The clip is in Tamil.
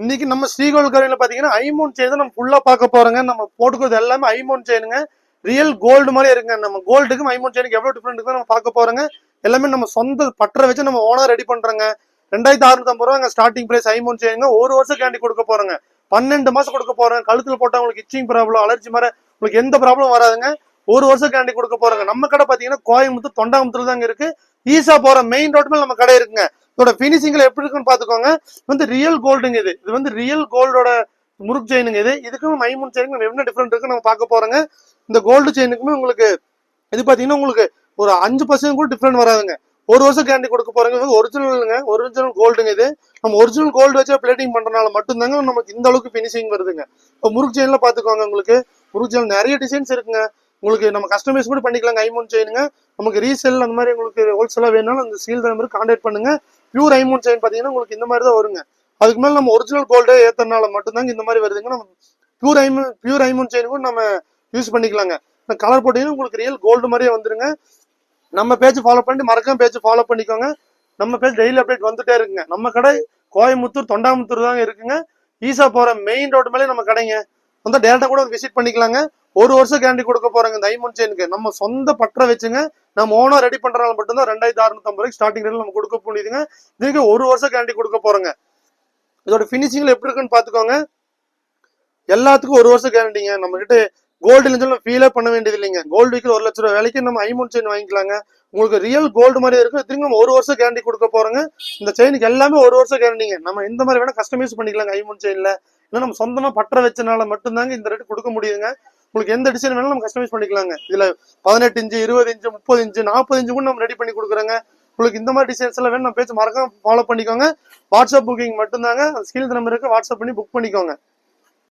இன்னைக்கு நம்ம ஸ்ரீகோல்டு கரையில பாத்தீங்கன்னா ஐமோன் செயின் தான் நம்ம ஃபுல்லா பார்க்க போறோங்க. நம்ம போட்டுக்கிறது எல்லாமே ஐமோன் செயினுங்க. ரியல் கோல்டு மாதிரி இருக்குங்க. நம்ம கோல்டுக்கும் ஐமோன் செயினுக்கு எவ்வளவு டிஃபரெண்ட் இருக்கு நம்ம பார்க்க போறோங்க. எல்லாமே நம்ம சொந்த பற்ற வச்சு நம்ம ஓனா ரெடி பண்றோங்க. 2650 ரூபாங்க ஸ்டார்டிங் பிரைஸ் ஐமோன் செயினுங்க. ஒரு வருஷம் கேரண்டி கொடுக்க போறோங்க. 12 மாசம் கொடுக்க போறோம். கழுத்துல போட்டா உங்களுக்கு இச்சிங் ப்ராப்ளம், அலர்ஜி மாதிரி உங்களுக்கு எந்த ப்ராப்ளம் வராதுங்க. ஒரு வருஷம் கேரண்டி கொடுக்க போறோங்க. நம்ம கடை பாத்தீங்கன்னா கோயம்புத்தூர் தொண்டாமுத்தூர் தாங்க இருக்கு. ஈசா போற மெயின் ரோட் மேல நம்ம கடை இருக்குங்க. இதோட பினிஷிங்ல எப்படி இருக்குன்னு பாத்துக்கோங்க. வந்து ரியல் கோல்டுங்க. இது வந்து ரியல் கோல்டோட முறுக்கு செயினுங்க. இதுக்கும் ஐமோன் செயினுக்கு என்ன டிஃபரெண்ட் இருக்கு நம்ம பார்க்க போறோங்க. இந்த கோல்டு செயினுக்குமே உங்களுக்கு இது பாத்தீங்கன்னா உங்களுக்கு ஒரு 5% கூட டிஃபரெண்ட் வராதுங்க. ஒரு வருஷம் கேரண்டி கொடுக்க போறோங்க. ஒரிஜினலுங்க, ஒரிஜினல் கோல்டுங்க. இது நம்ம ஒரிஜினல் கோல்டு வச்சு பிளேட்டிங் பண்றதுனால மட்டும்தாங்க நமக்கு இந்த அளவுக்கு பினிஷிங் வருதுங்க. இப்போ முறுக்கு செயின்ல பாத்துக்கோங்க. உங்களுக்கு முறுக்கு செயின் நிறைய டிசைன்ஸ் இருக்குங்க. உங்களுக்கு நம்ம கஸ்டமைஸ் கூட பண்ணிக்கலாங்க. ஐமோன் செயினுங்க நமக்கு ரீசேல் அந்த மாதிரி உங்களுக்கு ஹோல்சேலா வேணாலும் அந்த ஸ்டீல் நம்பருக்கு கான்டாக்ட் பண்ணுங்க. பியூர் ஐமோன் செயின் பாத்தீங்கன்னா உங்களுக்கு இந்த மாதிரி தான் வருங்க. அதுக்கு மேல நம்ம ஒரிஜினல் கோல்டே ஏத்தனால மட்டும்தாங்க இந்த மாதிரி வருதுங்க. நம்ம பியூர் ஐமோன் செயின் கூட நம்ம யூஸ் பண்ணிக்கலாங்க. கலர் போட்டீங்கன்னா உங்களுக்கு ரியல் கோல்டு மாதிரியே வந்துருங்க. நம்ம பேஜ் ஃபாலோ பண்ணிட்டு மறக்காம பேஜ் ஃபாலோ பண்ணிக்கோங்க. நம்ம பேஜ் டெய்லி அப்டேட் வந்துட்டே இருக்குங்க. நம்ம கடை கோயம்புத்தூர் தொண்டாமுத்தூர் தாங்க இருக்குங்க. ஈசா போற மெயின் ரோடு மேலே நம்ம கடைங்க. வந்து டேரக்டா கூட விசிட் பண்ணிக்கலாங்க. ஒரு வருஷம் கேரண்டி கொடுக்க போறாங்க இந்த ஐமோன் செயினுக்கு. நம்ம சொந்த பற்ற வச்சுங்க நம்ம ஓனா ரெடி பண்றதுனால மட்டும்தான் 2650 ரூபாய்க்கு ஸ்டார்டிங் ரேட்ல நம்ம கொடுக்க முடியுதுங்க. இதுக்கு ஒரு வருஷம் கேரண்டி கொடுக்க போறோங்க. இதோட பினிஷிங்ல எப்படி இருக்குன்னு பாத்துக்கோங்க. எல்லாத்துக்கும் ஒரு வருஷம் கேரண்டிங்க. நம்ம கிட்ட கோல்டு ஃபீலே பண்ண வேண்டியது இல்லைங்க. கோல்டு விற்கிற 1 லட்சம் ரூபாய் வேலைக்கு நம்ம ஐமோன் செயின் வாங்கிக்கலாங்க. உங்களுக்கு ரியல் கோல்டு மாதிரி இருக்கும். திரும்ப நம்ம ஒரு வருஷம் கேரண்டி கொடுக்க போறோங்க. இந்த செயினுக்கு எல்லாமே ஒரு வருஷம் கேரண்டிங்க. நம்ம இந்த மாதிரி வேணா கஸ்டமைஸ் பண்ணிக்கலாங்க ஐமோன் செயின்ல. ஏன்னா நம்ம சொந்தமா பற்ற வச்சனால மட்டும்தாங்க இந்த ரேட் கொடுக்க முடியுதுங்க. உங்களுக்கு எந்த டிசைன் வேணாலும் நம்ம கஸ்டமைஸ் பண்ணிக்கலாங்க. இதுல 18 இன்ச்சு, 20 இன்ச்சு, 30 இன்ச்சு, 40 இன்ச்சு கூட நம்ம ரெடி பண்ணி கொடுக்குறோங்க. உங்களுக்கு இந்த மாதிரி டிசைன்ஸ் எல்லாம் வேணும் நம்ம பேச்சு மறக்காம ஃபாலோ பண்ணிக்கோங்க. வாட்ஸ்அப் புக்கிங் மட்டும்தாங்க. ஸ்கிரீன் நம்பருக்கு வாட்ஸ்அப் பண்ணி புக் பண்ணிக்கோங்க.